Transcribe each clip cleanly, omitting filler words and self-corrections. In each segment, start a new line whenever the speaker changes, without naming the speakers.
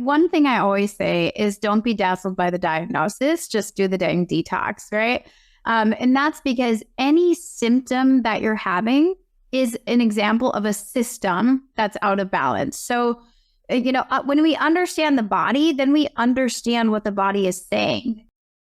one thing I always say is don't be dazzled by the diagnosis, just do the dang detox, right? And that's because any symptom that you're having is an example of a system that's out of balance. So, when we understand the body, then we understand what the body is saying.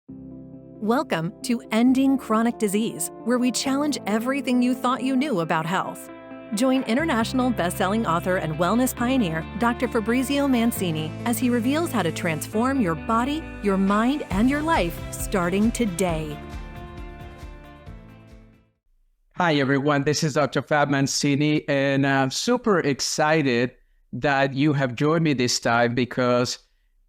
Welcome to Ending Chronic Disease, where we challenge everything you thought you knew about health. Join international best-selling author and wellness pioneer, Dr. Fabrizio Mancini, as he reveals how to transform your body, your mind, and your life starting today.
Hi, everyone. This is Dr. Fab Mancini, and I'm super excited that you have joined me this time because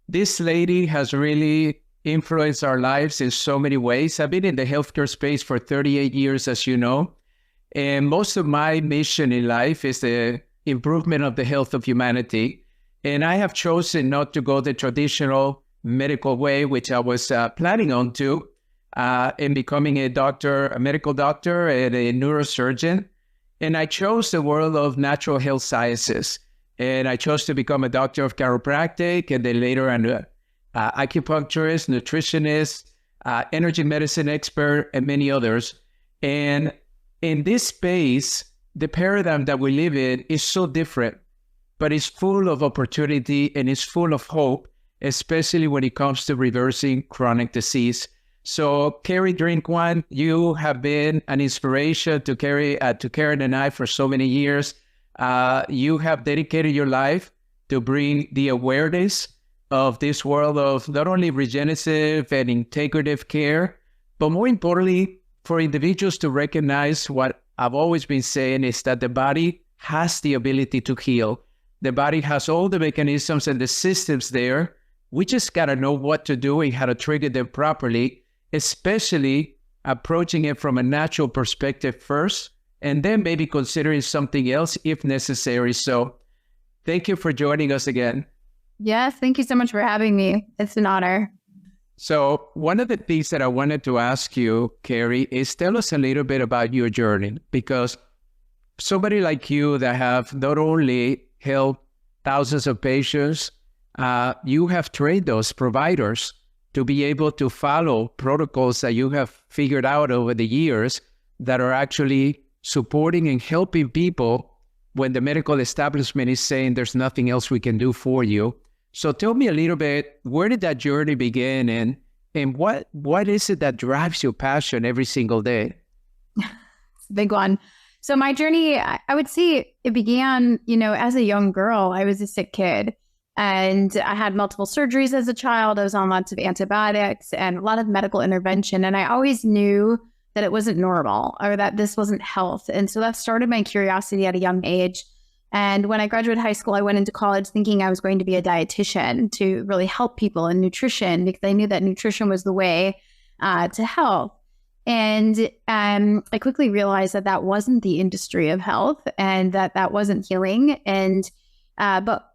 this lady has really influenced our lives in so many ways. I've been in the healthcare space for 38 years, as you know, and most of my mission in life is the improvement of the health of humanity. And I have chosen not to go the traditional medical way, which I was planning on to, in becoming a medical doctor and a neurosurgeon. And I chose the world of natural health sciences. And I chose to become a doctor of chiropractic and then later an acupuncturist, nutritionist, energy medicine expert, and many others. And in this space, the paradigm that we live in is so different, but it's full of opportunity and it's full of hope, especially when it comes to reversing chronic disease. So, Carrie Drinkwine, you have been an inspiration to Karen and I for so many years. You have dedicated your life to bring the awareness of this world of not only regenerative and integrative care, but more importantly, for individuals to recognize what I've always been saying is that the body has the ability to heal. The body has all the mechanisms and the systems there. We just got to know what to do and how to trigger them properly, especially approaching it from a natural perspective first, and then maybe considering something else if necessary. So thank you for joining us again.
Yes, thank you so much for having me. It's an honor.
So one of the things that I wanted to ask you, Carrie, is tell us a little bit about your journey, because somebody like you that have not only helped thousands of patients, you have trained those providers to be able to follow protocols that you have figured out over the years that are actually supporting and helping people when the medical establishment is saying there's nothing else we can do for you. So tell me a little bit, where did that journey begin, and what is it that drives your passion every single day?
It's a big one. So my journey, I would say it began, as a young girl. I was a sick kid and I had multiple surgeries as a child. I was on lots of antibiotics and a lot of medical intervention. And I always knew that it wasn't normal or that this wasn't health. And so that started my curiosity at a young age. And when I graduated high school, I went into college thinking I was going to be a dietitian to really help people in nutrition, because I knew that nutrition was the way to health. And I quickly realized that that wasn't the industry of health and that wasn't healing. And but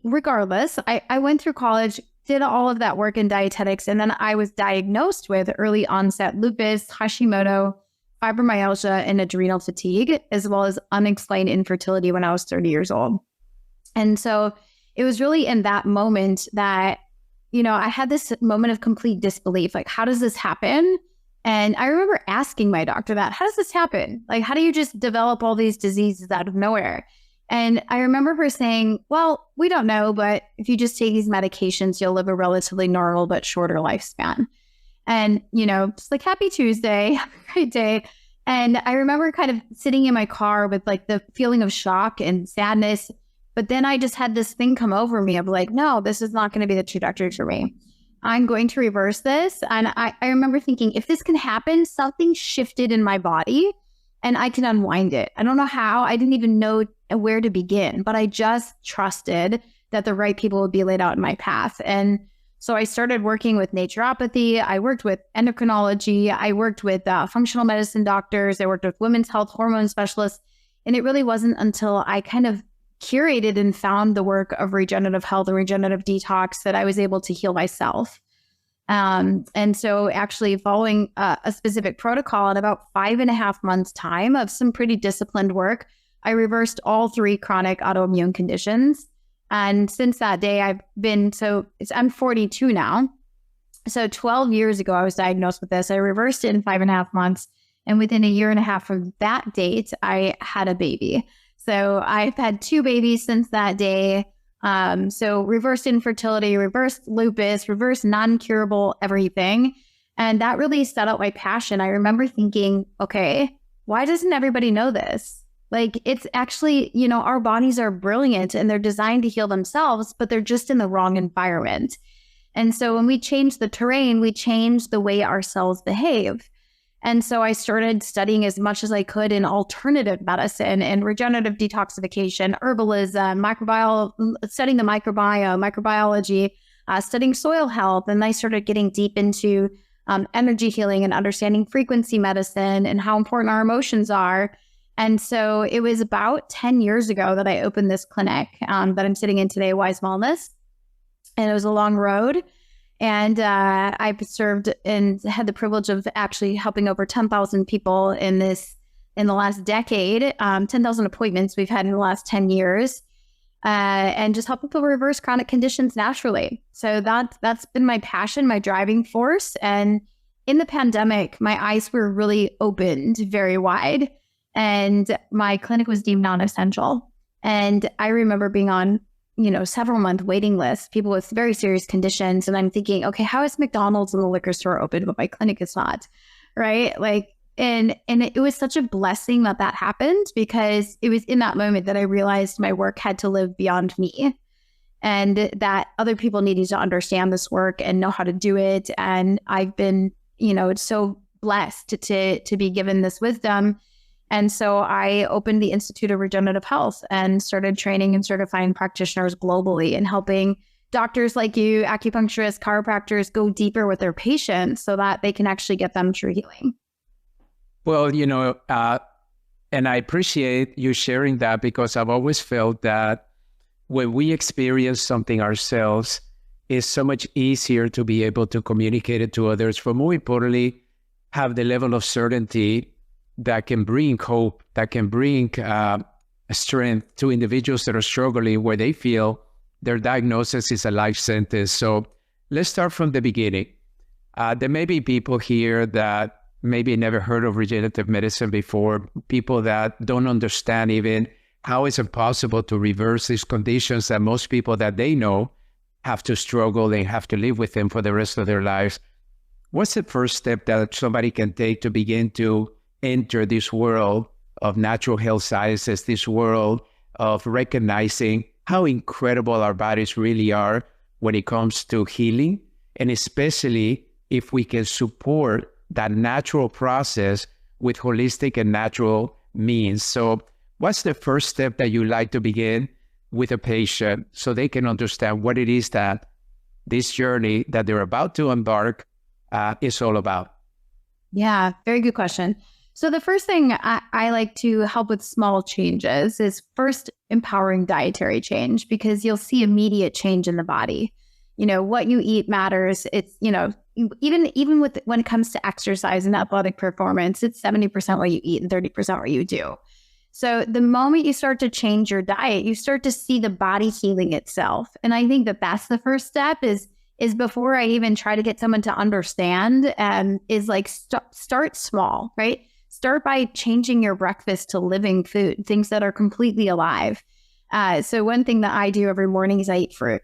regardless, I went through college, did all of that work in dietetics, and then I was diagnosed with early onset lupus, Hashimoto, fibromyalgia, and adrenal fatigue, as well as unexplained infertility when I was 30 years old. And so it was really in that moment that, I had this moment of complete disbelief. Like, how does this happen? And I remember asking my doctor that, how does this happen? Like, how do you just develop all these diseases out of nowhere? And I remember her saying, well, we don't know, but if you just take these medications, you'll live a relatively normal but shorter lifespan. And, just like, happy Tuesday, have a great day. And I remember kind of sitting in my car with like the feeling of shock and sadness. But then I just had this thing come over me of like, no, this is not going to be the trajectory for me. I'm going to reverse this. And I remember thinking, if this can happen, something shifted in my body and I can unwind it. I don't know how. I didn't even know where to begin, but I just trusted that the right people would be laid out in my path. And so I started working with naturopathy. I worked with endocrinology. I worked with functional medicine doctors. I worked with women's health hormone specialists. And it really wasn't until I kind of curated and found the work of regenerative health and regenerative detox that I was able to heal myself. And so actually following a specific protocol in about 5.5 months time of some pretty disciplined work, I reversed all 3 chronic autoimmune conditions. And since that day, I'm 42 now. So 12 years ago, I was diagnosed with this. I reversed it in 5.5 months. And within a year and a half from that date, I had a baby. So I've had 2 babies since that day. So reversed infertility, reversed lupus, reversed non-curable everything. And that really set out my passion. I remember thinking, okay, why doesn't everybody know this? Like, it's actually, our bodies are brilliant and they're designed to heal themselves, but they're just in the wrong environment. And so when we change the terrain, we change the way our cells behave. And so I started studying as much as I could in alternative medicine and regenerative detoxification, herbalism, studying the microbiology, studying soil health. And I started getting deep into energy healing and understanding frequency medicine and how important our emotions are. And so it was about 10 years ago that I opened this clinic that I'm sitting in today, Wise Wellness. And it was a long road. And I've served and had the privilege of actually helping over 10,000 people in the last decade, 10,000 appointments we've had in the last 10 years, and just help people reverse chronic conditions naturally. So that's been my passion, my driving force. And in the pandemic, my eyes were really opened very wide, and my clinic was deemed non-essential. And I remember being on several month waiting lists, people with very serious conditions. And I'm thinking, okay, how is McDonald's and the liquor store open, but my clinic is not, right? Like, and it was such a blessing that happened, because it was in that moment that I realized my work had to live beyond me, and that other people needed to understand this work and know how to do it. And I've been, so blessed to be given this wisdom. And so I opened the Institute of Regenerative Health and started training and certifying practitioners globally and helping doctors like you, acupuncturists, chiropractors, go deeper with their patients so that they can actually get them true healing.
Well, and I appreciate you sharing that, because I've always felt that when we experience something ourselves, it's so much easier to be able to communicate it to others, but more importantly, have the level of certainty that can bring hope, that can bring strength to individuals that are struggling, where they feel their diagnosis is a life sentence. So let's start from the beginning. There may be people here that maybe never heard of regenerative medicine before, people that don't understand even how is it possible to reverse these conditions that most people that they know have to struggle and have to live with them for the rest of their lives. What's the first step that somebody can take to begin to enter this world of natural health sciences, this world of recognizing how incredible our bodies really are when it comes to healing, and especially if we can support that natural process with holistic and natural means? So what's the first step that you like to begin with a patient so they can understand what it is that this journey that they're about to embark is all about?
Yeah, very good question. So the first thing I like to help with small changes is first empowering dietary change, because you'll see immediate change in the body. What you eat matters. It's, even when it comes to exercise and athletic performance, it's 70% what you eat and 30% what you do. So the moment you start to change your diet, you start to see the body healing itself. And I think that that's the first step is before I even try to get someone to understand, is like start small, right? Start by changing your breakfast to living food, things that are completely alive. So one thing that I do every morning is I eat fruit.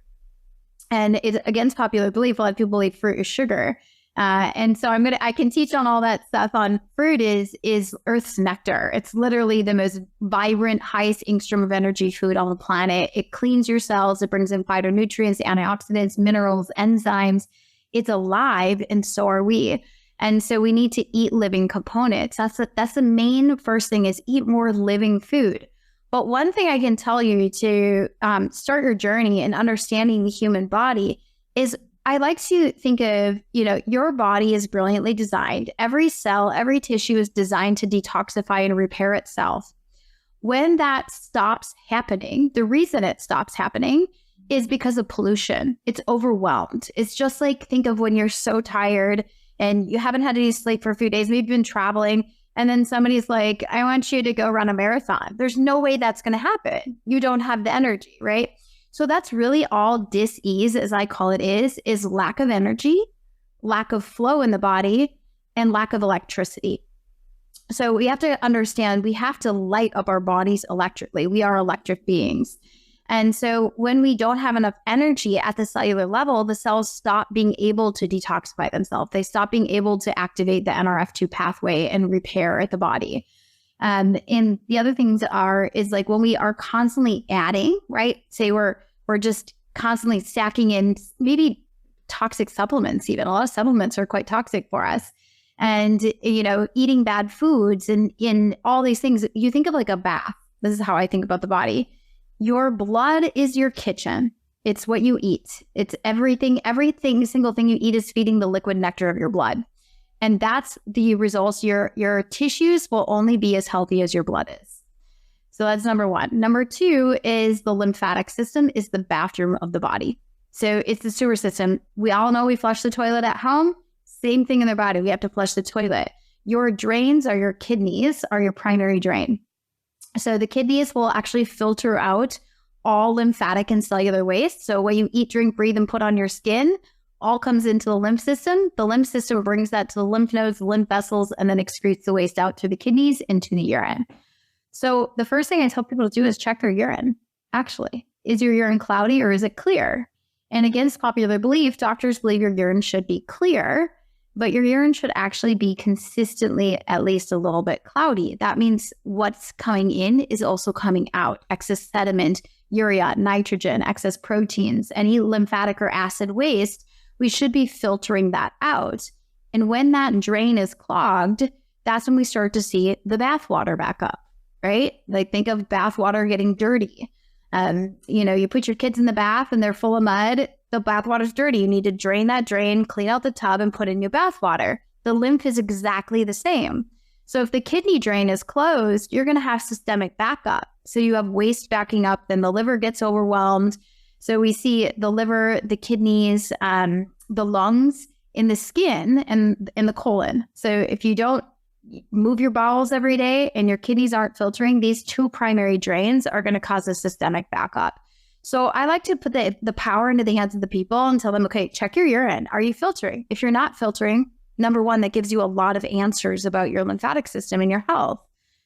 And it's against popular belief, a lot of people believe fruit is sugar. And so I can teach on all that stuff on fruit is Earth's nectar. It's literally the most vibrant, highest ink stream of energy food on the planet. It cleans your cells. It brings in phytonutrients, antioxidants, minerals, enzymes. It's alive, and so are we. And so we need to eat living components. That's the main first thing, is eat more living food. But one thing I can tell you to start your journey in understanding the human body is I like to think of, your body is brilliantly designed. Every cell, every tissue is designed to detoxify and repair itself. When that stops happening, the reason it stops happening is because of pollution. It's overwhelmed. It's just like, think of when you're so tired and you haven't had any sleep for a few days, maybe you've been traveling, and then somebody's like, I want you to go run a marathon. There's no way that's going to happen. You don't have the energy, right? So that's really all dis-ease, as I call it, is lack of energy, lack of flow in the body, and lack of electricity. So we have to understand we have to light up our bodies electrically. We are electric beings. And so when we don't have enough energy at the cellular level, the cells stop being able to detoxify themselves. They stop being able to activate the NRF2 pathway and repair the body. And the other things is like when we are constantly adding, right? Say we're just constantly stacking in maybe toxic supplements even. A lot of supplements are quite toxic for us. And, eating bad foods and in all these things, you think of like a bath. This is how I think about the body. Your blood is your kitchen. It's what you eat. It's everything single thing you eat is feeding the liquid nectar of your blood. And that's the results. Your tissues will only be as healthy as your blood is. So that's number one. Number two is the lymphatic system is the bathroom of the body. So it's the sewer system. We all know we flush the toilet at home. Same thing in their body. We have to flush the toilet. Your drains are your kidneys, are your primary drain. So the kidneys will actually filter out all lymphatic and cellular waste. So what you eat, drink, breathe, and put on your skin all comes into the lymph system. The lymph system brings that to the lymph nodes, the lymph vessels, and then excretes the waste out through the kidneys into the urine. So the first thing I tell people to do is check their urine. Actually, is your urine cloudy or is it clear? And against popular belief, doctors believe your urine should be clear, but your urine should actually be consistently at least a little bit cloudy. That means what's coming in is also coming out. Excess sediment, urea, nitrogen, excess proteins, any lymphatic or acid waste, we should be filtering that out. And when that drain is clogged, that's when we start to see the bath water back up, right? Like think of bath water getting dirty. You put your kids in the bath and they're full of mud. The bath water's dirty. You need to drain that drain, clean out the tub, and put in new bath water. The lymph is exactly the same. So if the kidney drain is closed, you're going to have systemic backup. So you have waste backing up, then the liver gets overwhelmed. So we see the liver, the kidneys, the lungs, in the skin, and in the colon. So if you don't move your bowels every day and your kidneys aren't filtering, these two primary drains are going to cause a systemic backup. So I like to put the power into the hands of the people and tell them, okay, check your urine. Are you filtering? If you're not filtering, number one, that gives you a lot of answers about your lymphatic system and your health.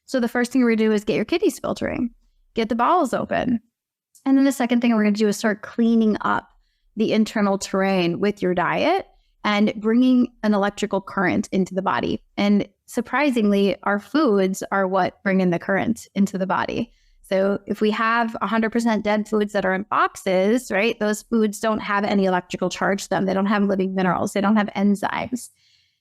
So the first thing we're going to do is get your kidneys filtering, get the bowels open. And then the second thing we're going to do is start cleaning up the internal terrain with your diet and bringing an electrical current into the body. And surprisingly, our foods are what bring in the current into the body. So if we have 100% dead foods that are in boxes, right, those foods don't have any electrical charge to them. They don't have living minerals. They don't have enzymes.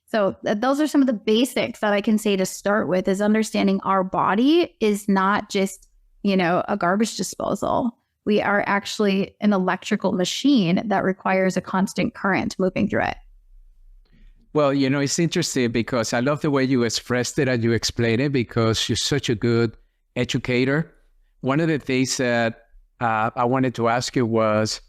So those are some of the basics that I can say to start with, is understanding our body is not just, a garbage disposal. We are actually an electrical machine that requires a constant current moving through it.
Well, it's interesting because I love the way you expressed it and you explained it, because you're such a good educator. One of the things that I wanted to ask you was,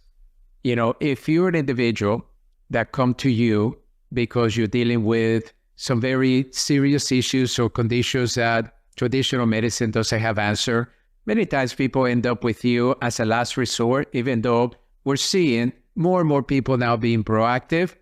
if you're an individual that come to you because you're dealing with some very serious issues or conditions that traditional medicine doesn't have answer, many times people end up with you as a last resort, even though we're seeing more and more people now being proactive,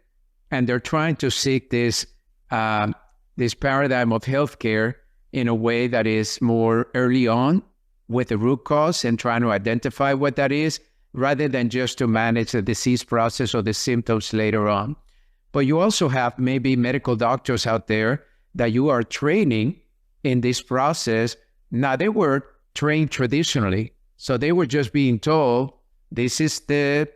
and they're trying to seek this paradigm of healthcare in a way that is more early on, with the root cause and trying to identify what that is, rather than just to manage the disease process or the symptoms later on. But you also have maybe medical doctors out there that you are training in this process. Now, they were trained traditionally, so they were just being told, this is the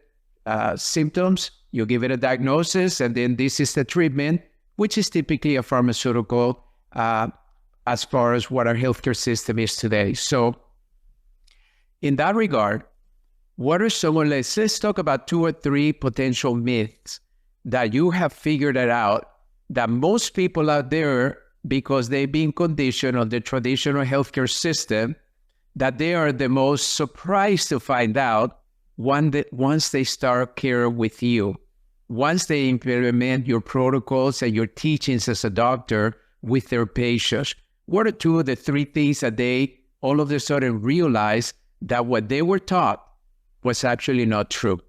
symptoms, you give it a diagnosis, and then this is the treatment, which is typically a pharmaceutical as far as what our healthcare system is today. So in that regard, what are some, let's talk about 2 or 3 potential myths that you have figured it out, that most people out there, because they've been conditioned on the traditional healthcare system, that they are the most surprised to find out once they start care with you, once they implement your protocols and your teachings as a doctor with their patients. What are 2 of the 3 things that they all of a sudden realize that what they were taught was actually not true?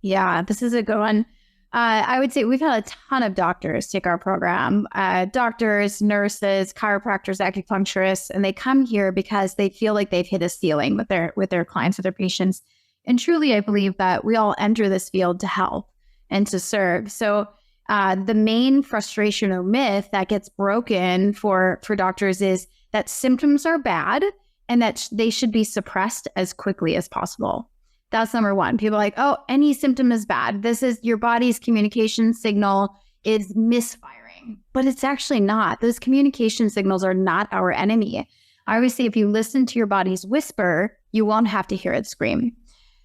Yeah, this is a good one. I would say we've had a ton of doctors take our program, doctors, nurses, chiropractors, acupuncturists, and they come here because they feel like they've hit a ceiling with their clients, with their patients. And truly, I believe that we all enter this field to help and to serve. So the main frustration or myth that gets broken for doctors is that symptoms are bad and that they should be suppressed as quickly as possible. That's number one. People are like, oh, any symptom is bad. This is your body's communication signal is misfiring, but it's actually not. Those communication signals are not our enemy. I always say, if you listen to your body's whisper, you won't have to hear it scream.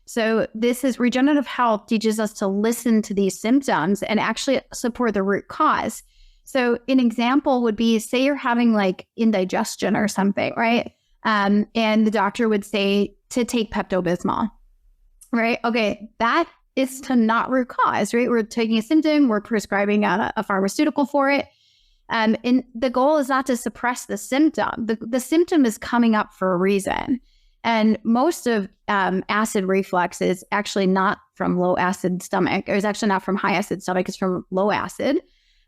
So this is regenerative health teaches us to listen to these symptoms and actually support the root cause. So an example would be, say you're having like indigestion or something, right? And the doctor would say to take Pepto-Bismol. Right. Okay. That is to not root cause, right? We're taking a symptom, we're prescribing a pharmaceutical for it. And the goal is not to suppress the symptom. The symptom is coming up for a reason. And most of acid reflux is actually not from low acid stomach. It's actually not from high acid stomach. It's from low acid.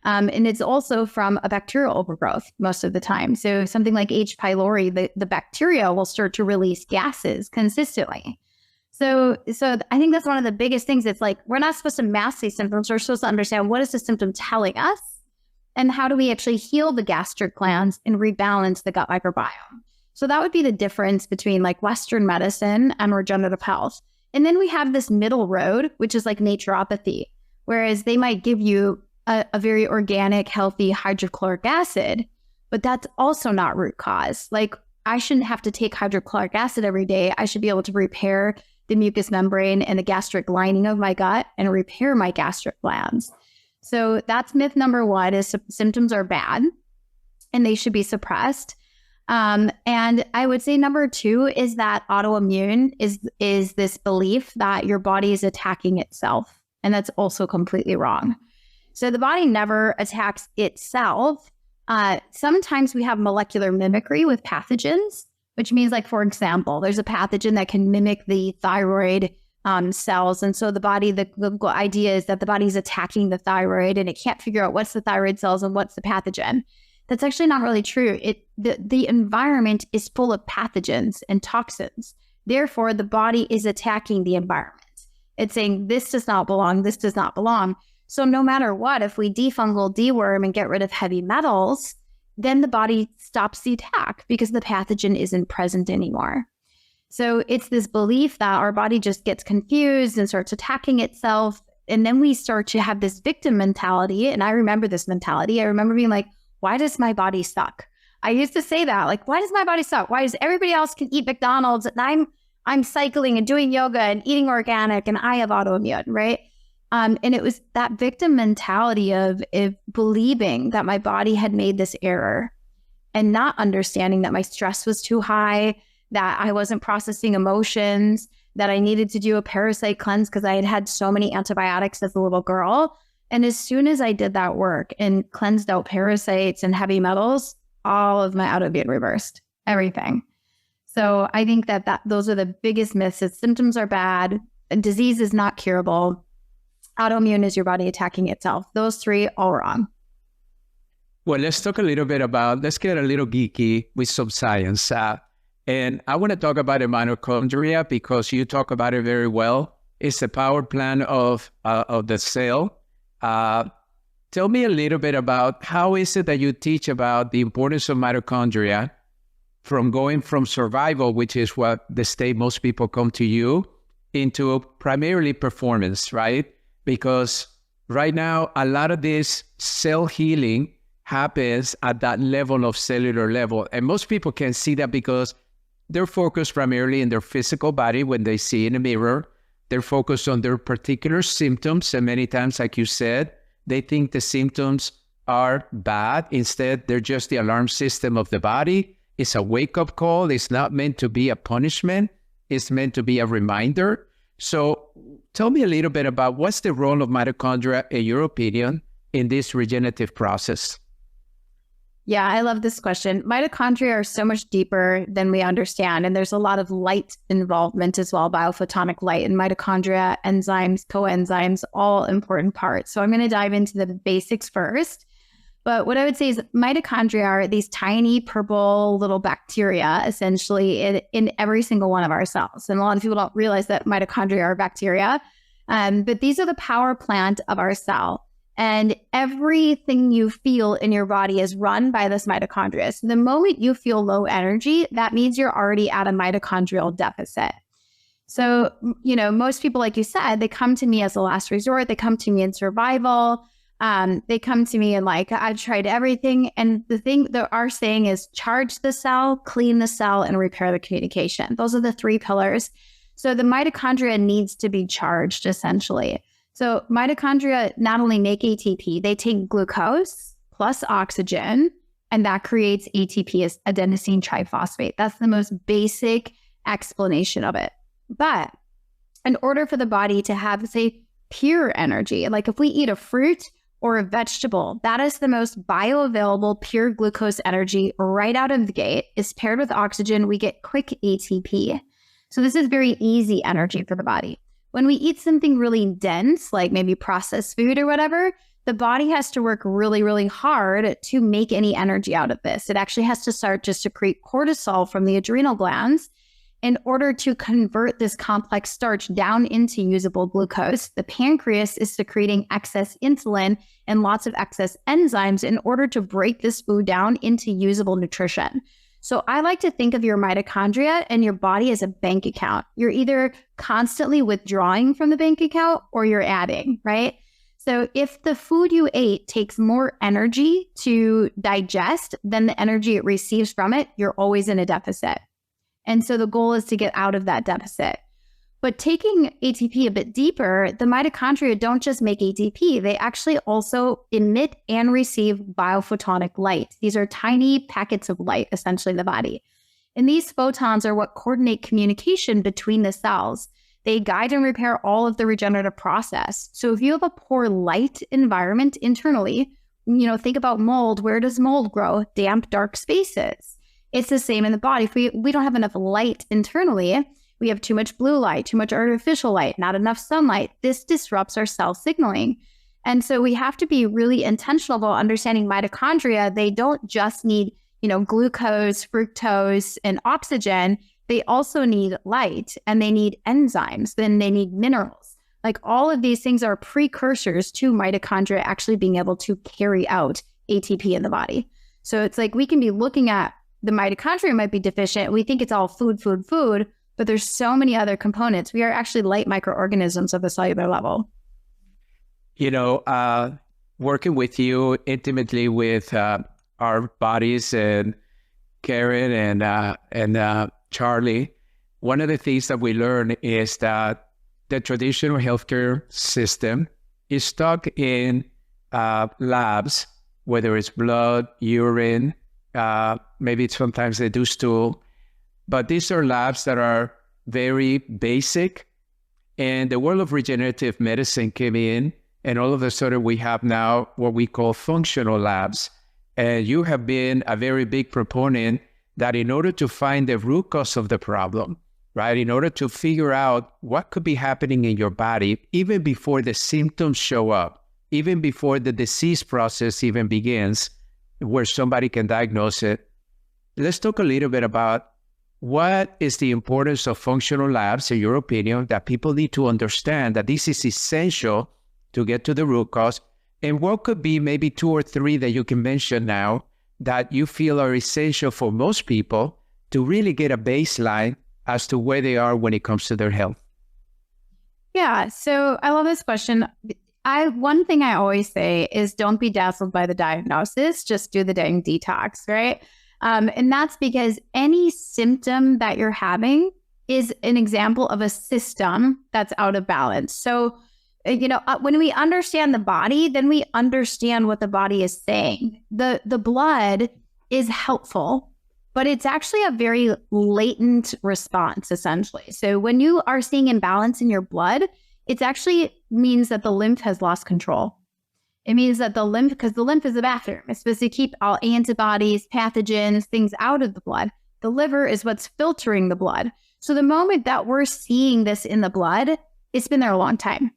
And it's also from a bacterial overgrowth most of the time. So something like H. pylori, the bacteria will start to release gases consistently. So I think that's one of the biggest things. It's like, we're not supposed to mask these symptoms. We're supposed to understand, what is the symptom telling us? And how do we actually heal the gastric glands and rebalance the gut microbiome? So that would be the difference between like Western medicine and regenerative health. And then we have this middle road, which is like naturopathy, whereas they might give you a very organic, healthy hydrochloric acid, but that's also not root cause. Like, I shouldn't have to take hydrochloric acid every day. I should be able to repair the mucous membrane and the gastric lining of my gut and repair my gastric glands. So that's myth number one, is symptoms are bad and they should be suppressed. And I would say number two is that autoimmune is this belief that your body is attacking itself. And that's also completely wrong. So the body never attacks itself. Sometimes we have molecular mimicry with pathogens, which means, like, for example, there's a pathogen that can mimic the thyroid cells. And so the idea is that the body's attacking the thyroid and it can't figure out what's the thyroid cells and what's the pathogen. That's actually not really true. The environment is full of pathogens and toxins. Therefore, the body is attacking the environment. It's saying, this does not belong, this does not belong. So no matter what, if we defungal, deworm, and get rid of heavy metals, then the body stops the attack because the pathogen isn't present anymore. So it's this belief that our body just gets confused and starts attacking itself. And then we start to have this victim mentality. And I remember this mentality. I remember being like, why does my body suck? I used to say that, like, why does my body suck? Why does everybody else can eat McDonald's and I'm cycling and doing yoga and eating organic and I have autoimmune, right? And it was that victim mentality of believing that my body had made this error and not understanding that my stress was too high, that I wasn't processing emotions, that I needed to do a parasite cleanse because I had had so many antibiotics as a little girl. And as soon as I did that work and cleansed out parasites and heavy metals, all of my autoimmune reversed, everything. So I think that those are the biggest myths. Is symptoms are bad, disease is not curable, autoimmune is your body attacking itself. Those three, all wrong.
Well, let's talk a little bit let's get a little geeky with some science. And I want to talk about the mitochondria because you talk about it very well. It's the power plant of the cell. Tell me a little bit about how is it that you teach about the importance of mitochondria from going from survival, which is what the state most people come to you, into primarily performance, right? Because right now, a lot of this cell healing happens at that level of cellular level. And most people can see that because they're focused primarily in their physical body when they see in a mirror. They're focused on their particular symptoms. And many times, like you said, they think the symptoms are bad. Instead, they're just the alarm system of the body. It's a wake-up call. It's not meant to be a punishment. It's meant to be a reminder. So tell me a little bit about what's the role of mitochondria, in your opinion, in this regenerative process?
Yeah, I love this question. Mitochondria are so much deeper than we understand. And there's a lot of light involvement as well, biophotonic light and mitochondria, enzymes, coenzymes, all important parts. So I'm going to dive into the basics first. But what I would say is mitochondria are these tiny purple little bacteria, essentially, in every single one of our cells. And a lot of people don't realize that mitochondria are bacteria. But these are the power plant of our cell. And everything you feel in your body is run by this mitochondria. So the moment you feel low energy, that means you're already at a mitochondrial deficit. So, most people, like you said, they come to me as a last resort. They come to me in survival. They come to me and I've tried everything. And the thing that our saying is charge the cell, clean the cell, and repair the communication. Those are the three pillars. So the mitochondria needs to be charged, essentially. So mitochondria not only make ATP, they take glucose plus oxygen, and that creates ATP as adenosine triphosphate. That's the most basic explanation of it. But in order for the body to have, say, pure energy, like if we eat a fruit or a vegetable, that is the most bioavailable pure glucose energy right out of the gate, is paired with oxygen, we get quick ATP. So this is very easy energy for the body. When we eat something really dense, like maybe processed food or whatever, the body has to work really, really hard to make any energy out of this. It actually has to start to secrete cortisol from the adrenal glands in order to convert this complex starch down into usable glucose. The pancreas is secreting excess insulin and lots of excess enzymes in order to break this food down into usable nutrition. So I like to think of your mitochondria and your body as a bank account. You're either constantly withdrawing from the bank account or you're adding, right? So if the food you ate takes more energy to digest than the energy it receives from it, you're always in a deficit. And so the goal is to get out of that deficit. But taking ATP a bit deeper, the mitochondria don't just make ATP, they actually also emit and receive biophotonic light. These are tiny packets of light, essentially, in the body. And these photons are what coordinate communication between the cells. They guide and repair all of the regenerative process. So if you have a poor light environment internally, think about mold. Where does mold grow? Damp, dark spaces. It's the same in the body. If we don't have enough light internally, we have too much blue light, too much artificial light, not enough sunlight. This disrupts our cell signaling. And so we have to be really intentional about understanding mitochondria. They don't just need, glucose, fructose, and oxygen. They also need light, and they need enzymes, then they need minerals. Like all of these things are precursors to mitochondria actually being able to carry out ATP in the body. So it's like we can be looking at the mitochondria might be deficient. We think it's all food, but there's so many other components. We are actually light microorganisms at the cellular level.
Working with you intimately with our bodies and Karen and Charlie, one of the things that we learn is that the traditional healthcare system is stuck in labs, whether it's blood, urine, maybe sometimes they do stool, but these are labs that are very basic. And the world of regenerative medicine came in, and all of a sudden we have now what we call functional labs. And you have been a very big proponent that in order to find the root cause of the problem, right, in order to figure out what could be happening in your body, even before the symptoms show up, even before the disease process even begins, where somebody can diagnose it. Let's talk a little bit about what is the importance of functional labs, in your opinion, that people need to understand that this is essential to get to the root cause, and what could be maybe 2 or 3 that you can mention now that you feel are essential for most people to really get a baseline as to where they are when it comes to their health?
Yeah, so I love this question. One thing I always say is don't be dazzled by the diagnosis, just do the dang detox, right? And that's because any symptom that you're having is an example of a system that's out of balance. So, when we understand the body, then we understand what the body is saying. The blood is helpful, but it's actually a very latent response, essentially. So when you are seeing imbalance in your blood, it actually means that the lymph has lost control. It means that the lymph, because the lymph is the bathroom, it's supposed to keep all antibodies, pathogens, things out of the blood. The liver is what's filtering the blood. So the moment that we're seeing this in the blood, it's been there a long time.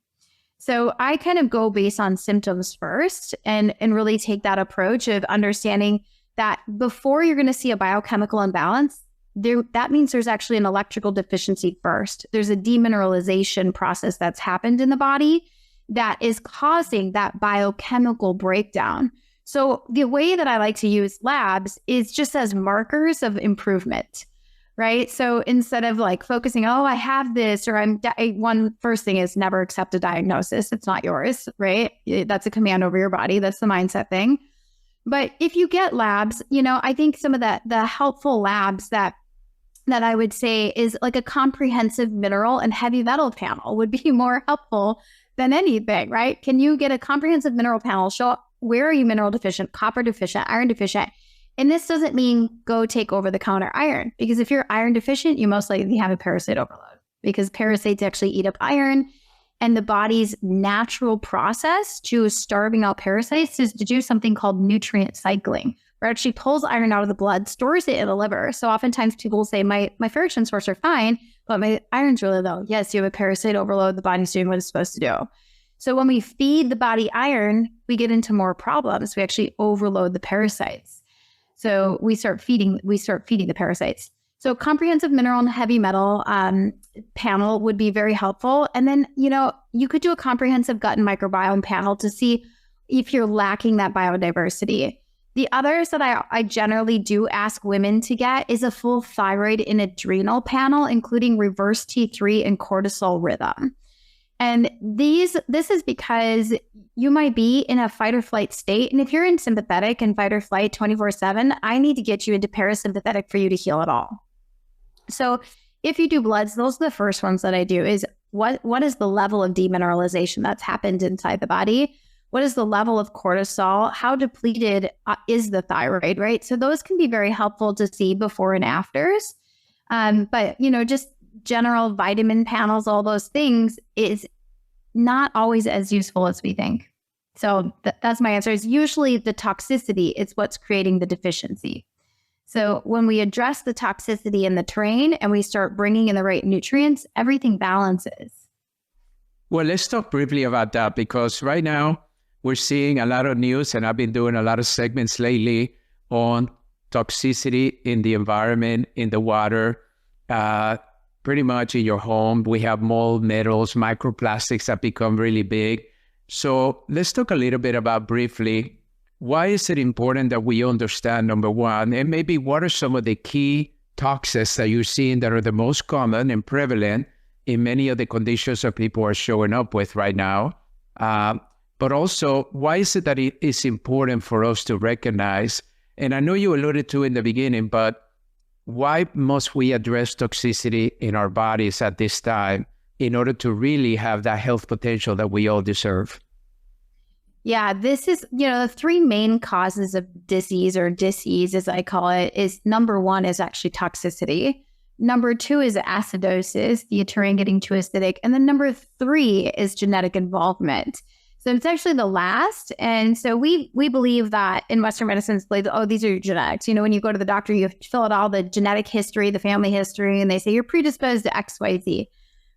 So I kind of go based on symptoms first and really take that approach of understanding that before you're going to see a biochemical imbalance, that means there's actually an electrical deficiency first. There's a demineralization process that's happened in the body that is causing that biochemical breakdown. So the way that I like to use labs is just as markers of improvement, right? So instead of like focusing, oh, I have this, or one first thing is never accept a diagnosis. It's not yours, right? That's a command over your body. That's the mindset thing. But if you get labs, I think some of the helpful labs that I would say is like a comprehensive mineral and heavy metal panel would be more helpful than anything, right? Can you get a comprehensive mineral panel, show where are you mineral deficient, copper deficient, iron deficient? And this doesn't mean go take over-the-counter iron, because if you're iron deficient, you most likely have a parasite overload, because parasites actually eat up iron, and the body's natural process to starving out parasites is to do something called nutrient cycling, where it actually pulls iron out of the blood, stores it in the liver. So oftentimes people will say, my ferritin stores are fine, but my iron's really low. Yes, you have a parasite overload. The body's doing what it's supposed to do. So when we feed the body iron, we get into more problems. We actually overload the parasites. So we start feeding the parasites. So comprehensive mineral and heavy metal panel would be very helpful. And then, you could do a comprehensive gut and microbiome panel to see if you're lacking that biodiversity. The others that I generally do ask women to get is a full thyroid and adrenal panel, including reverse T3 and cortisol rhythm. And this is because you might be in a fight or flight state. And if you're in sympathetic and fight or flight 24/7, I need to get you into parasympathetic for you to heal it all. So if you do bloods, those are the first ones that I do is what is the level of demineralization that's happened inside the body? What is the level of cortisol? How depleted is the thyroid, right? So those can be very helpful to see before and afters. But, just general vitamin panels, all those things is not always as useful as we think. So that's my answer. Is usually the toxicity is what's creating the deficiency. So when we address the toxicity in the terrain and we start bringing in the right nutrients, everything balances.
Well, let's talk briefly about that, because right now we're seeing a lot of news, and I've been doing a lot of segments lately on toxicity in the environment, in the water, pretty much in your home. We have mold, metals, microplastics that become really big. So let's talk a little bit about briefly, why is it important that we understand, number one, and maybe what are some of the key toxins that you're seeing that are the most common and prevalent in many of the conditions that people are showing up with right now? But also, why is it that it is important for us to recognize, and I know you alluded to in the beginning, but why must we address toxicity in our bodies at this time in order to really have that health potential that we all deserve?
Yeah, this is, the three main causes of disease, or disease as I call it, is number one is actually toxicity. Number two is acidosis, the terrain getting too acidic. And then number three is genetic involvement. So it's actually the last. And so we believe that in Western medicine, it's like, oh, these are your genetics. When you go to the doctor, you have to fill out all the genetic history, the family history, and they say you're predisposed to X, Y, Z.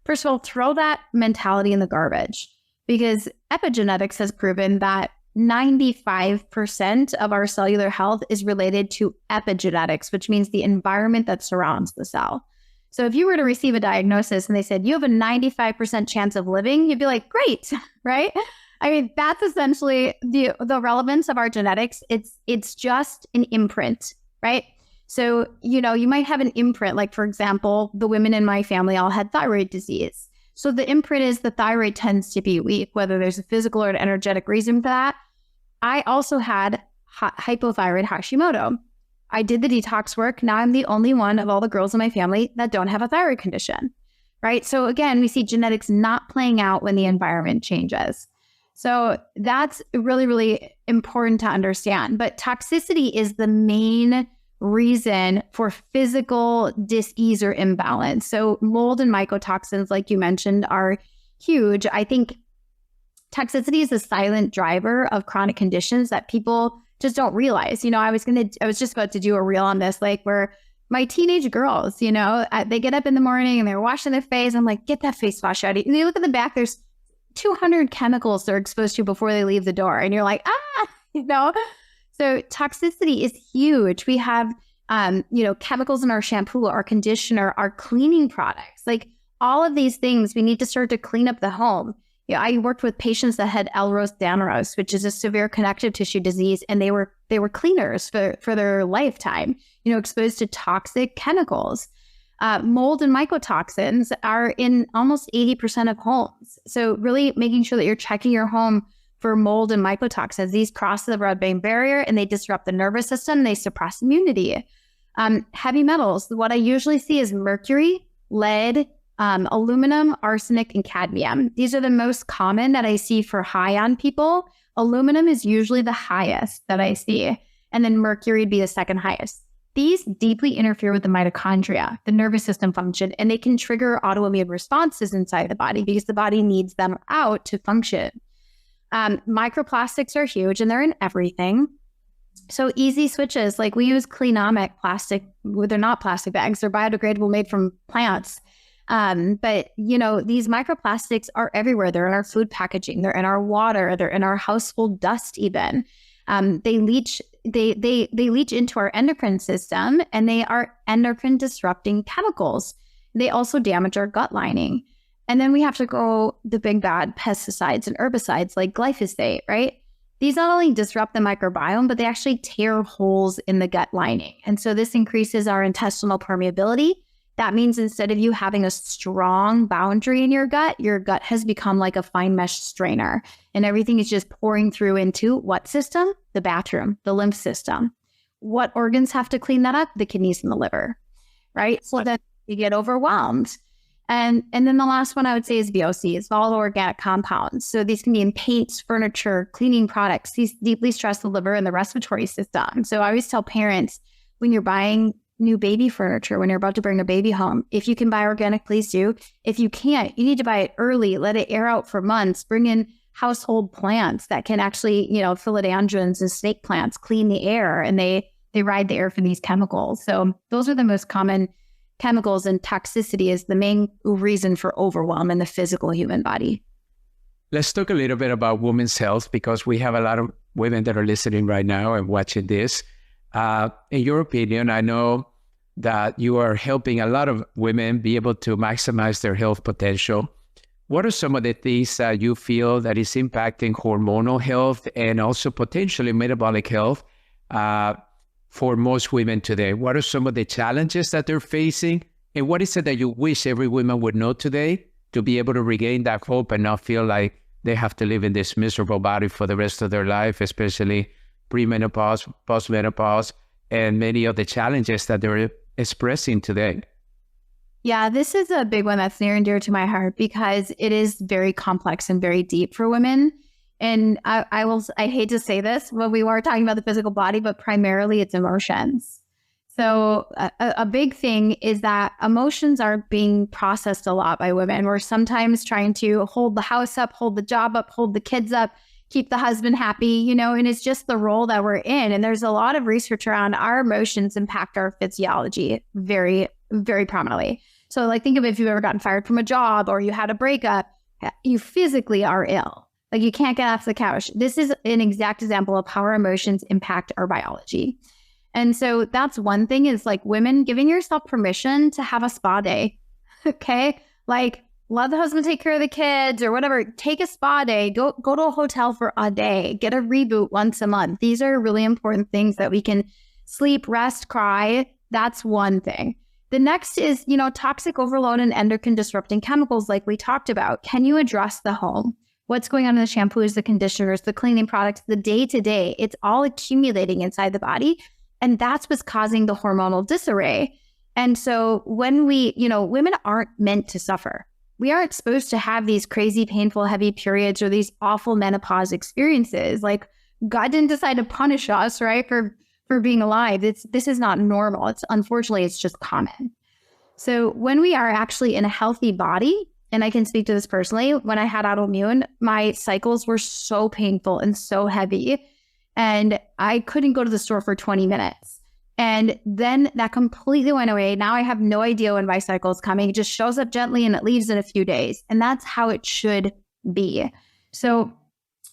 First of all, throw that mentality in the garbage, because epigenetics has proven that 95% of our cellular health is related to epigenetics, which means the environment that surrounds the cell. So if you were to receive a diagnosis and they said, you have a 95% chance of living, you'd be like, great, right? I mean, that's essentially the relevance of our genetics. It's just an imprint, right? So, you might have an imprint, like, for example, the women in my family all had thyroid disease. So the imprint is the thyroid tends to be weak, whether there's a physical or an energetic reason for that. I also had hypothyroid Hashimoto. I did the detox work. Now I'm the only one of all the girls in my family that don't have a thyroid condition, right? So again, we see genetics not playing out when the environment changes. So that's really, really important to understand. But toxicity is the main reason for physical dis-ease or imbalance. So mold and mycotoxins, like you mentioned, are huge. I think toxicity is a silent driver of chronic conditions that people just don't realize. I was just about to do a reel on this, like where my teenage girls, they get up in the morning and they're washing their face. I'm like, get that face wash out. And you look at the back, there's 200 chemicals they're exposed to before they leave the door. And you're like, So toxicity is huge. We have, chemicals in our shampoo, our conditioner, our cleaning products, like all of these things. We need to start to clean up the home. I worked with patients that had Ehlers-Danlos, which is a severe connective tissue disease, and they were cleaners for their lifetime, exposed to toxic chemicals. Mold and mycotoxins are in almost 80% of homes. So really making sure that you're checking your home for mold and mycotoxins. These cross the blood-brain barrier and they disrupt the nervous system. They suppress immunity. Heavy metals, what I usually see is mercury, lead, aluminum, arsenic, and cadmium. These are the most common that I see for high on people. Aluminum is usually the highest that I see, and then mercury would be the second highest. These deeply interfere with the mitochondria, the nervous system function, and they can trigger autoimmune responses inside the body because the body needs them out to function. Microplastics are huge, and they're in everything. So easy switches, like we use Cleanomic plastic. Well, they're not plastic bags. They're biodegradable, made from plants. But these microplastics are everywhere. They're in our food packaging. They're in our water. They're in our household dust even. They leach into our endocrine system, and they are endocrine disrupting chemicals. They also damage our gut lining. And then we have to go the big bad pesticides and herbicides like glyphosate, right? These not only disrupt the microbiome, but they actually tear holes in the gut lining. And so this increases our intestinal permeability. That means instead of you having a strong boundary in your gut has become like a fine mesh strainer, and everything is just pouring through into what system? The bathroom, the lymph system. What organs have to clean that up? The kidneys and the liver, right? So then you get overwhelmed. And then the last one I would say is VOCs, volatile organic compounds. So these can be in paints, furniture, cleaning products. These deeply stress the liver and the respiratory system. So I always tell parents, when you're buying new baby furniture, when you're about to bring a baby home, if you can buy organic, please do. If you can't, you need to buy it early, let it air out for months, bring in household plants that can actually, philodendrons and snake plants clean the air, and they ride the air for these chemicals. So those are the most common chemicals, and toxicity is the main reason for overwhelm in the physical human body.
Let's talk a little bit about women's health, because we have a lot of women that are listening right now and watching this. In your opinion, I know that you are helping a lot of women be able to maximize their health potential. What are some of the things that you feel that is impacting hormonal health and also potentially metabolic health for most women today? What are some of the challenges that they're facing? And what is it that you wish every woman would know today to be able to regain that hope and not feel like they have to live in this miserable body for the rest of their life, especially premenopause, postmenopause, and many of the challenges that they're expressing today?
Yeah, this is a big one that's near and dear to my heart because it is very complex and very deep for women. And I hate to say this when we were talking about the physical body, but primarily it's emotions. So a big thing is that emotions are being processed a lot by women. We're sometimes trying to hold the house up, hold the job up, hold the kids up, keep the husband happy, and it's just the role that we're in. And there's a lot of research around our emotions impact our physiology very, very prominently. So like, think of if you've ever gotten fired from a job or you had a breakup, you physically are ill. Like you can't get off the couch. This is an exact example of how our emotions impact our biology. And so that's one thing, is like women giving yourself permission to have a spa day. Okay. Like, let the husband take care of the kids or whatever. Take a spa day. Go to a hotel for a day. Get a reboot once a month. These are really important things that we can sleep, rest, cry. That's one thing. The next is, toxic overload and endocrine disrupting chemicals like we talked about. Can you address the home? What's going on in the shampoos, the conditioners, the cleaning products, the day-to-day? It's all accumulating inside the body. And that's what's causing the hormonal disarray. And so when women aren't meant to suffer. We aren't supposed to have these crazy, painful, heavy periods or these awful menopause experiences. Like, God didn't decide to punish us, right, for being alive. This is not normal. Unfortunately, it's just common. So when we are actually in a healthy body, and I can speak to this personally, when I had autoimmune, my cycles were so painful and so heavy, and I couldn't go to the store for 20 minutes. And then that completely went away. Now I have no idea when my cycle is coming. It just shows up gently and it leaves in a few days. And that's how it should be. So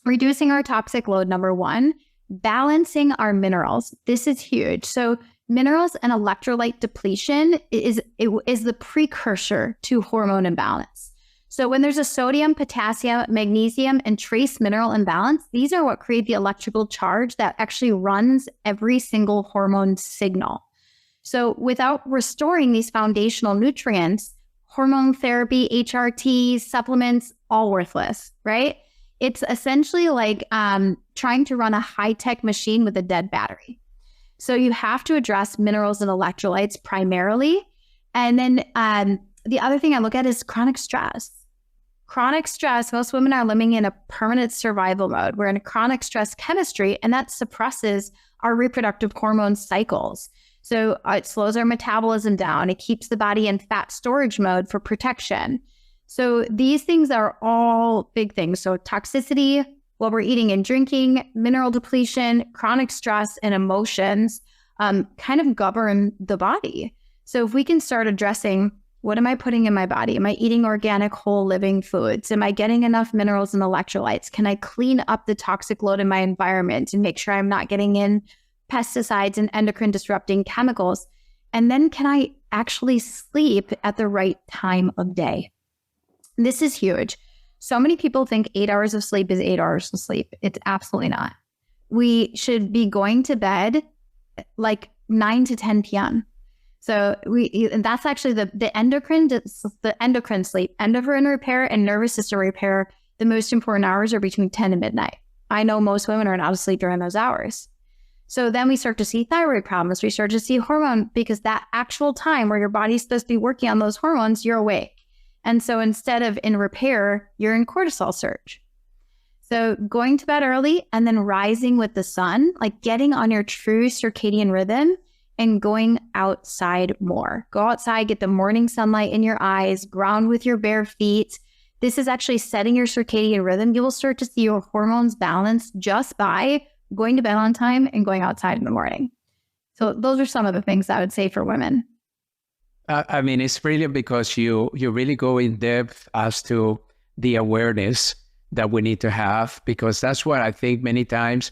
reducing our toxic load, number one, balancing our minerals. This is huge. So minerals and electrolyte depletion is the precursor to hormone imbalance. So when there's a sodium, potassium, magnesium, and trace mineral imbalance, these are what create the electrical charge that actually runs every single hormone signal. So without restoring these foundational nutrients, hormone therapy, HRT, supplements, all worthless, right? It's essentially like trying to run a high-tech machine with a dead battery. So you have to address minerals and electrolytes primarily. And then the other thing I look at is chronic stress. Chronic stress, most women are living in a permanent survival mode. We're in a chronic stress chemistry, and that suppresses our reproductive hormone cycles. So it slows our metabolism down. It keeps the body in fat storage mode for protection. So these things are all big things. So toxicity, what we're eating and drinking, mineral depletion, chronic stress, and emotions kind of govern the body. So if we can start addressing, what am I putting in my body? Am I eating organic, whole living foods? Am I getting enough minerals and electrolytes? Can I clean up the toxic load in my environment and make sure I'm not getting in pesticides and endocrine disrupting chemicals? And then can I actually sleep at the right time of day? This is huge. So many people think 8 hours of sleep is 8 hours of sleep. It's absolutely not. We should be going to bed like 9 to 10 p.m. So and that's actually the endocrine sleep, endocrine repair and nervous system repair. The most important hours are between 10 and midnight. I know most women are not asleep during those hours. So then we start to see thyroid problems. We start to see hormone, because that actual time where your body's supposed to be working on those hormones, you're awake. And so instead of in repair, you're in cortisol surge. So going to bed early and then rising with the sun, like getting on your true circadian rhythm and going outside more. Go outside, get the morning sunlight in your eyes, ground with your bare feet. This is actually setting your circadian rhythm. You will start to see your hormones balance just by going to bed on time and going outside in the morning. So those are some of the things I would say for women.
I mean, it's brilliant because you really go in depth as to the awareness that we need to have, because that's what I think many times,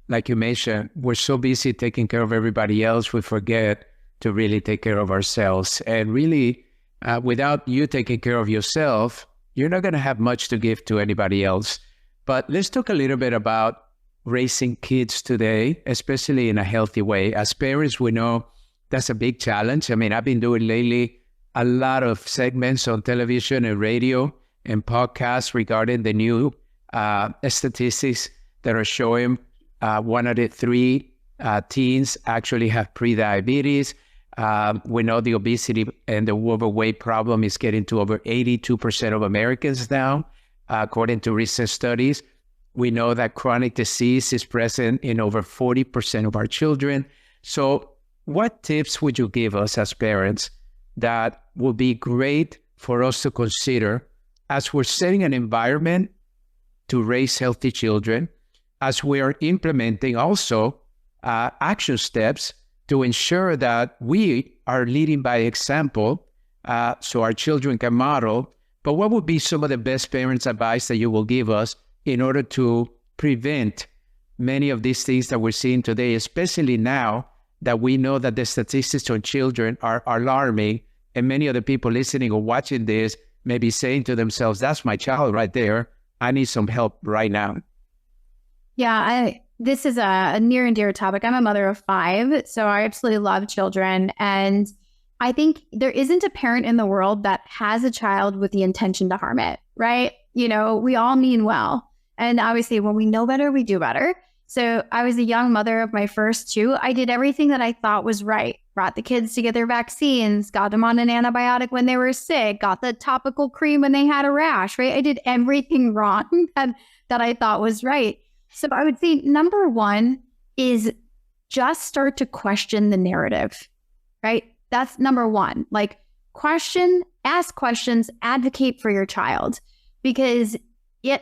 like you mentioned, we're so busy taking care of everybody else, we forget to really take care of ourselves. And really, without you taking care of yourself, you're not going to have much to give to anybody else. But let's talk a little bit about raising kids today, especially in a healthy way. As parents, we know that's a big challenge. I mean, I've been doing lately a lot of segments on television and radio and podcasts regarding the new statistics that are showing 1 out of 3 teens actually have prediabetes. We know the obesity and the overweight problem is getting to over 82% of Americans now, according to recent studies. We know that chronic disease is present in over 40% of our children. So what tips would you give us as parents that would be great for us to consider as we're setting an environment to raise healthy children, as we are implementing also action steps to ensure that we are leading by example so our children can model? But what would be some of the best parents' advice that you will give us in order to prevent many of these things that we're seeing today, especially now that we know that the statistics on children are alarming, and many of the people listening or watching this may be saying to themselves, that's my child right there. I need some help right now.
Yeah, this is a near and dear topic. I'm a mother of 5, so I absolutely love children. And I think there isn't a parent in the world that has a child with the intention to harm it, right? You know, we all mean well. And obviously, when we know better, we do better. So I was a young mother of my first 2. I did everything that I thought was right. Brought the kids to get their vaccines, got them on an antibiotic when they were sick, got the topical cream when they had a rash, right? I did everything wrong that I thought was right. So I would say number 1 is just start to question the narrative, right? That's number 1. Like, question ask questions, advocate for your child, because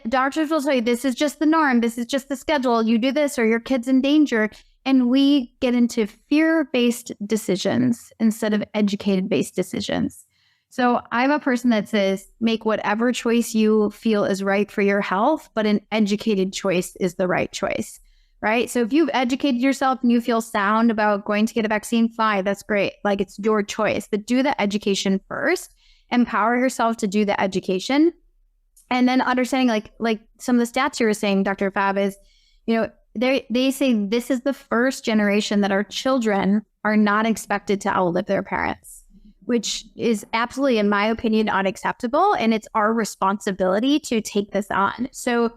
doctors will tell you this is just the norm, this is just the schedule, you do this or your kid's in danger. And we get into fear-based decisions instead of educated-based decisions. So I'm a person that says, make whatever choice you feel is right for your health, but an educated choice is the right choice, right? So if you've educated yourself and you feel sound about going to get a vaccine, fine, that's great. Like, it's your choice, but do the education first, empower yourself to do the education. And then understanding like some of the stats you were saying, Dr. Fab, is, they say this is the first generation that our children are not expected to outlive their parents, which is absolutely, in my opinion, unacceptable. And it's our responsibility to take this on. So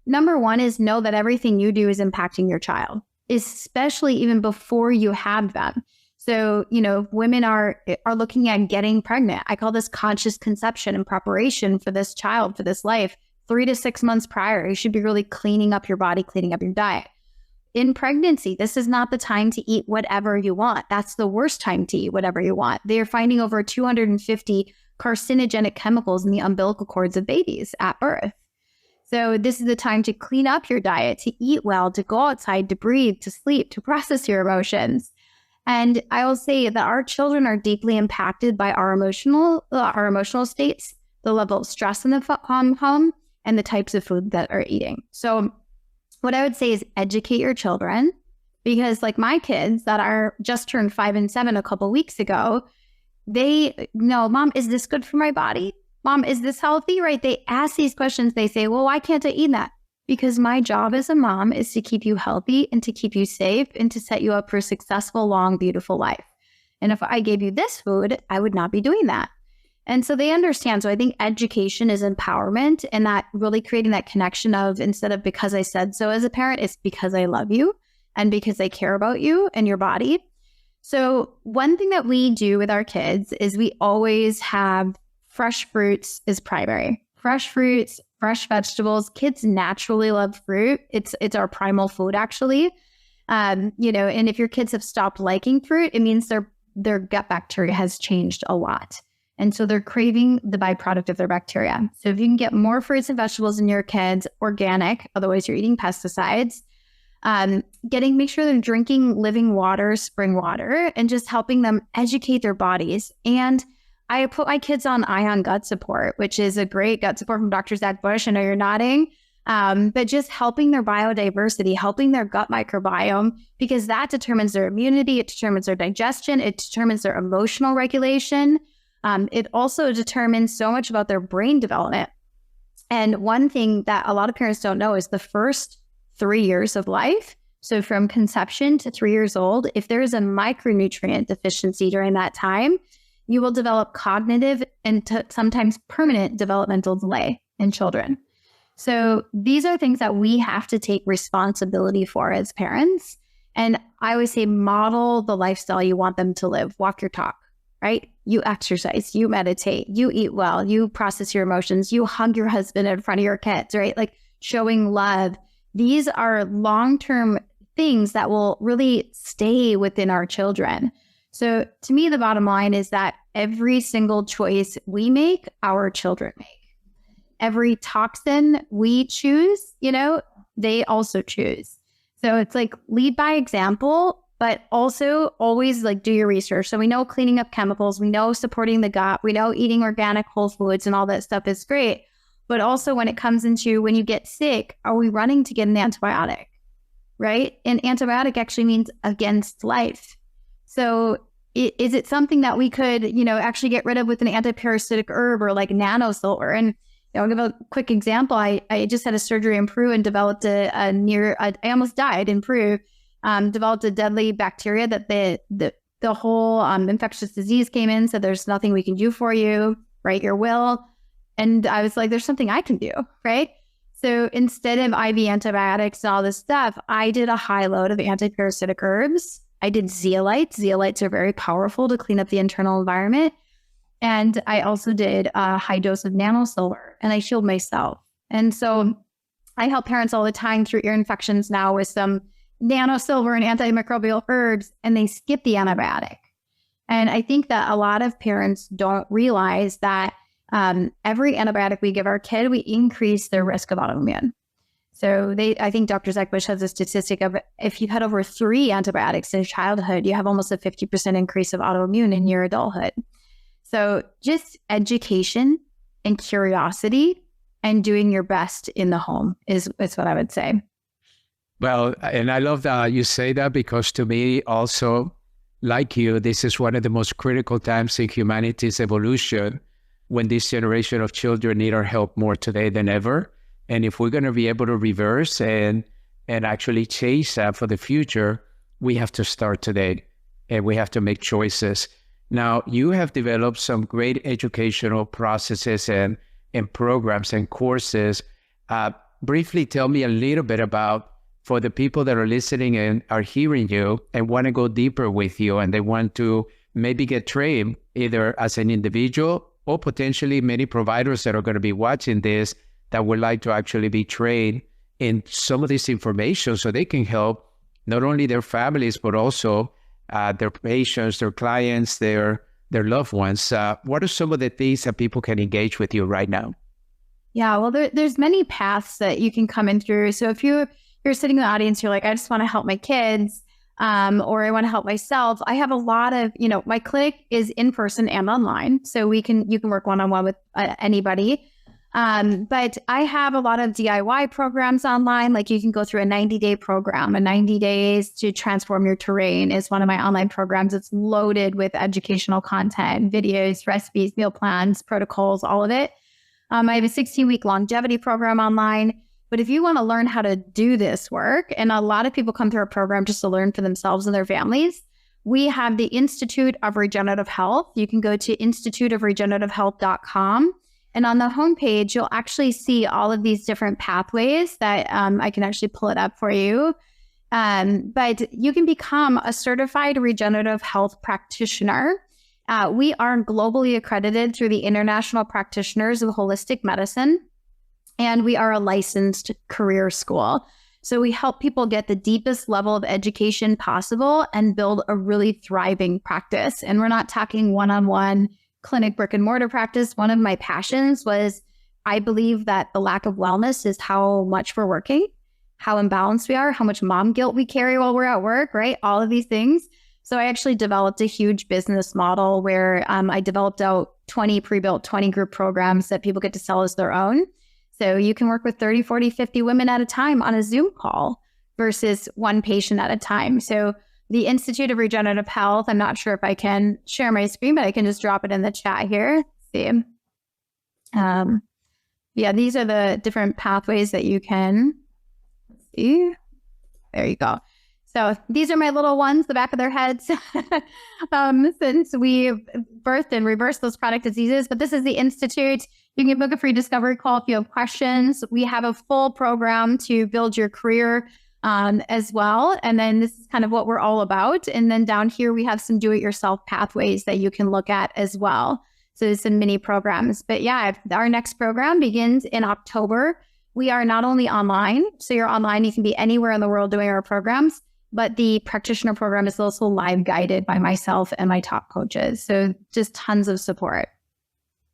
number one is know that everything you do is impacting your child, especially even before you have them. So, women are looking at getting pregnant. I call this conscious conception and preparation for this child, for this life. 3 to 6 months prior, you should be really cleaning up your body, cleaning up your diet. In pregnancy, this is not the time to eat whatever you want. That's the worst time to eat whatever you want. They're finding over 250 carcinogenic chemicals in the umbilical cords of babies at birth. So this is the time to clean up your diet, to eat well, to go outside, to breathe, to sleep, to process your emotions. And I will say that our children are deeply impacted by our emotional states, the level of stress in the home, and the types of food that are eating. So what I would say is educate your children, because like my kids that are just turned 5 and 7 a couple weeks ago, they know, Mom, is this good for my body? Mom, is this healthy? Right? They ask these questions. They say, well, why can't I eat that? Because my job as a mom is to keep you healthy and to keep you safe and to set you up for a successful, long, beautiful life. And if I gave you this food, I would not be doing that. And so they understand. So I think education is empowerment, and that really creating that connection of, instead of because I said so as a parent, it's because I love you and because I care about you and your body. So one thing that we do with our kids is we always have fresh fruits is primary. Fresh fruits, fresh vegetables. Kids naturally love fruit. It's our primal food, actually. And if your kids have stopped liking fruit, it means their gut bacteria has changed a lot. And so they're craving the byproduct of their bacteria. So if you can get more fruits and vegetables in your kids, organic, otherwise you're eating pesticides, make sure they're drinking living water, spring water, and just helping them educate their bodies. And I put my kids on Ion Gut Support, which is a great gut support from Dr. Zach Bush. I know you're nodding, but just helping their biodiversity, helping their gut microbiome, because that determines their immunity, it determines their digestion, it determines their emotional regulation. It also determines so much about their brain development. And one thing that a lot of parents don't know is the first 3 years of life, so from conception to 3 years old, if there is a micronutrient deficiency during that time, you will develop cognitive and sometimes permanent developmental delay in children. So these are things that we have to take responsibility for as parents. And I always say, model the lifestyle you want them to live. Walk your talk, right? You exercise, you meditate, you eat well, you process your emotions, you hug your husband in front of your kids, right? Like showing love. These are long-term things that will really stay within our children. So to me, the bottom line is that every single choice we make, our children make. Every toxin we choose, they also choose. So it's like lead by example, but also always like do your research. So we know cleaning up chemicals, we know supporting the gut, we know eating organic whole foods and all that stuff is great. But also when it comes into when you get sick, are we running to get an antibiotic, right? An antibiotic actually means against life. So is it something that we could, actually get rid of with an antiparasitic herb or like nanosilver? And I'll give a quick example. I just had a surgery in Peru and developed I almost died in Peru, developed a deadly bacteria that the whole infectious disease came in. So there's nothing we can do for you, write your will. And I was like, there's something I can do, right? So instead of IV antibiotics and all this stuff, I did a high load of antiparasitic herbs. I did zeolites. Zeolites are very powerful to clean up the internal environment. And I also did a high dose of nanosilver, and I healed myself. And so I help parents all the time through ear infections now with some nanosilver and antimicrobial herbs, and they skip the antibiotic. And I think that a lot of parents don't realize that every antibiotic we give our kid, we increase their risk of autoimmune. So I think Dr. Zekbush has a statistic of if you've had over 3 antibiotics in childhood, you have almost a 50% increase of autoimmune in your adulthood. So just education and curiosity and doing your best in the home is what I would say.
Well, and I love that you say that, because to me also, like you, this is one of the most critical times in humanity's evolution, when this generation of children need our help more today than ever. And if we're going to be able to reverse and actually change that for the future, we have to start today, and we have to make choices. Now, you have developed some great educational processes and programs and courses. Briefly tell me a little bit about, for the people that are listening and are hearing you and want to go deeper with you, and they want to maybe get trained either as an individual or potentially many providers that are going to be watching this that would like to actually be trained in some of this information so they can help not only their families, but also their patients, their clients, their loved ones. What are some of the things that people can engage with you right now?
Yeah, well, there's many paths that you can come in through. So if you're sitting in the audience, you're like, I just want to help my kids, or I want to help myself. I have a lot of, my clinic is in person and online, so you can work one-on-one with anybody. But I have a lot of DIY programs online. Like you can go through a 90-day program. 90 days to transform your terrain is one of my online programs. It's loaded with educational content, videos, recipes, meal plans, protocols, all of it. I have a 16-week longevity program online. But if you want to learn how to do this work, and a lot of people come through our program just to learn for themselves and their families, we have the Institute of Regenerative Health. You can go to instituteofregenerativehealth.com. And on the homepage, you'll actually see all of these different pathways that I can actually pull it up for you. But you can become a certified regenerative health practitioner. We are globally accredited through the International Practitioners of Holistic Medicine, and we are a licensed career school. So we help people get the deepest level of education possible and build a really thriving practice. And we're not talking one-on-one clinic brick and mortar practice. One of my passions was, I believe that the lack of wellness is how much we're working, how imbalanced we are, how much mom guilt we carry while we're at work, right? All of these things. So I actually developed a huge business model where I developed out 20 pre-built 20 group programs that people get to sell as their own. So you can work with 30, 40, 50 women at a time on a Zoom call versus one patient at a time. So the Institute of Regenerative Health, I'm not sure if I can share my screen, but I can just drop it in the chat here. See. Yeah, these are the different pathways that you can see. There you go. So these are my little ones, the back of their heads, since we've birthed and reversed those chronic diseases. But this is the Institute. You can book a free discovery call if you have questions. We have a full program to build your career as well. And then this is kind of what we're all about. And then down here, we have some do-it-yourself pathways that you can look at as well. So there's some mini programs. But yeah, our next program begins in October. We are not only online, so you're online, you can be anywhere in the world doing our programs, but the practitioner program is also live guided by myself and my top coaches. So just tons of support.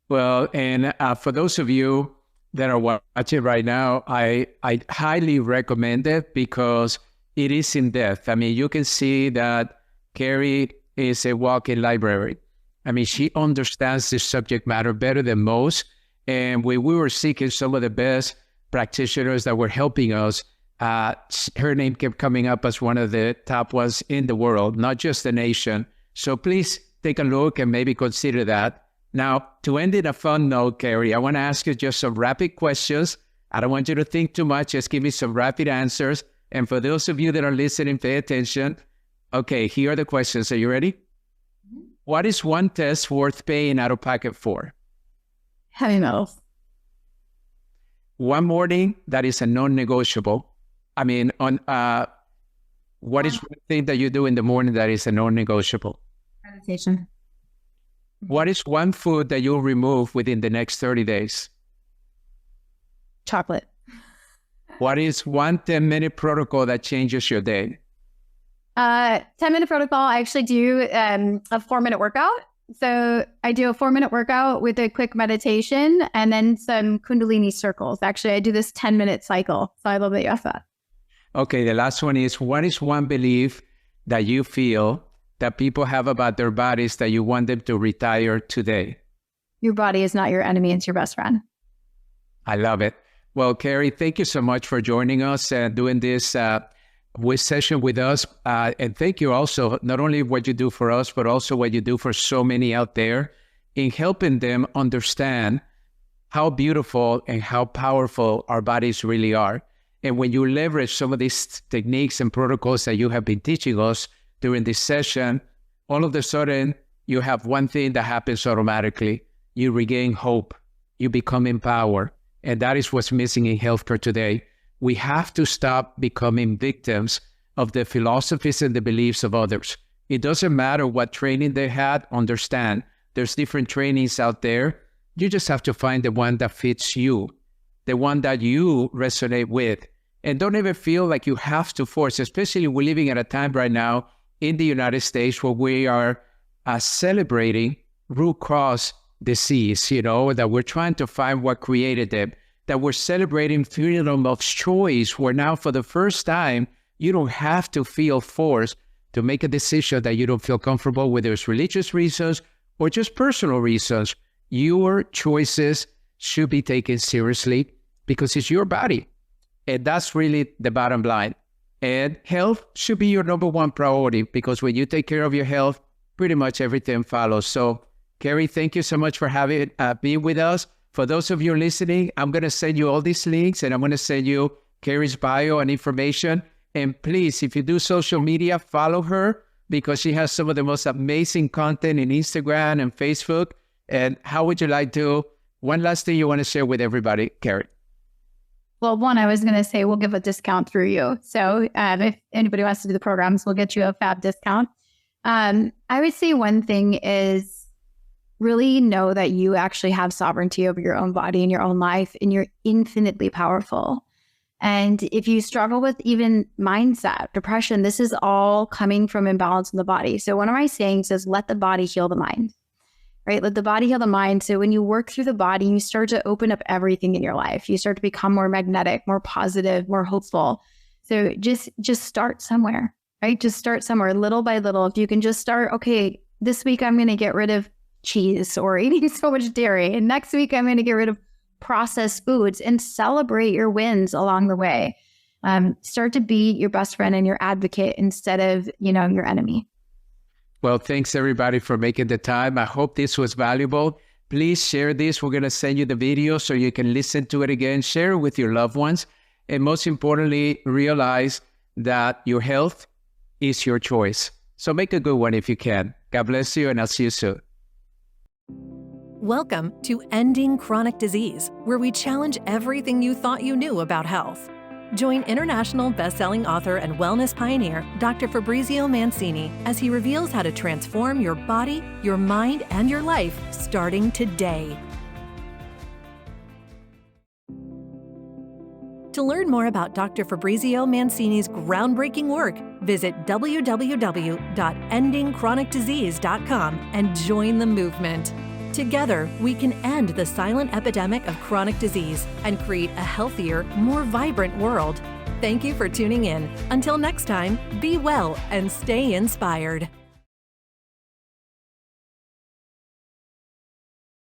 Well, and for those of you that are watching right now, I highly recommend it because it is in depth. I mean, you can see that Carrie is a walking library. I mean, she understands this subject matter better than most. And when we were seeking some of the best practitioners that were helping us, her name kept coming up as one of the top ones in the world, not just the nation. So please take a look and maybe consider that. Now, to end in a fun note, Carrie, I want to ask you just some rapid questions. I don't want you to think too much. Just give me some rapid answers. And for those of you that are listening, pay attention. Okay, here are the questions. Are you ready? Mm-hmm. What is one test worth paying out of pocket for?
Heavy metals.
One morning that is a non-negotiable. I mean, what is one thing that you do in the morning that is a non-negotiable?
Meditation.
What is one food that you'll remove within the next 30 days?
Chocolate.
What is one 10-minute protocol that changes your day?
10-minute protocol. I actually do a 4-minute workout. So I do a 4-minute workout with a quick meditation and then some Kundalini circles. Actually, I do this 10-minute cycle. So I love that you asked that.
Okay, the last one is, what is one belief that you feel that people have about their bodies that you want them to retire today?
Your body is not your enemy, it's your best friend.
I love it. Well, Carrie, thank you so much for joining us and doing this session with us. And thank you also, not only what you do for us, but also what you do for so many out there in helping them understand how beautiful and how powerful our bodies really are. And when you leverage some of these techniques and protocols that you have been teaching us during this session, all of a sudden, you have one thing that happens automatically. You regain hope. You become empowered. And that is what's missing in healthcare today. We have to stop becoming victims of the philosophies and the beliefs of others. It doesn't matter what training they had, understand. There's different trainings out there. You just have to find the one that fits you, the one that you resonate with. And don't ever feel like you have to force, especially we're living at a time right now in the United States where we are celebrating root cause disease, that we're trying to find what created them, that we're celebrating freedom of choice, where now for the first time, you don't have to feel forced to make a decision that you don't feel comfortable, whether it's religious reasons or just personal reasons. Your choices should be taken seriously because it's your body. And that's really the bottom line. And health should be your number one priority, because when you take care of your health, pretty much everything follows. So, Carrie, thank you so much for having being with us. For those of you listening, I'm going to send you all these links, and I'm going to send you Carrie's bio and information. And please, if you do social media, follow her, because she has some of the most amazing content in Instagram and Facebook. And how would you like to, one last thing you want to share with everybody, Carrie?
Well, one, I was going to say we'll give a discount through you. So if anybody wants to do the programs, we'll get you a Fab discount. I would say one thing is really know that you actually have sovereignty over your own body and your own life, and you're infinitely powerful. And if you struggle with even mindset, depression, this is all coming from imbalance in the body. So one of my sayings is, let the body heal the mind, right? Let the body heal the mind. So when you work through the body, you start to open up everything in your life. You start to become more magnetic, more positive, more hopeful. So just start somewhere, right? Just start somewhere little by little. If you can just start, okay, this week I'm going to get rid of cheese or eating so much dairy. And next week I'm going to get rid of processed foods, and celebrate your wins along the way. Start to be your best friend and your advocate instead of, your enemy.
Well, thanks everybody for making the time. I hope this was valuable. Please share this. We're going to send you the video so you can listen to it again, share it with your loved ones. And most importantly, realize that your health is your choice. So make a good one if you can. God bless you, and I'll see you soon.
Welcome to Ending Chronic Disease, where we challenge everything you thought you knew about health. Join international best-selling author and wellness pioneer, Dr. Fabrizio Mancini, as he reveals how to transform your body, your mind, and your life starting today. To learn more about Dr. Fabrizio Mancini's groundbreaking work, visit www.endingchronicdisease.com and join the movement. Together, we can end the silent epidemic of chronic disease and create a healthier, more vibrant world. Thank you for tuning in. Until next time, be well and stay inspired.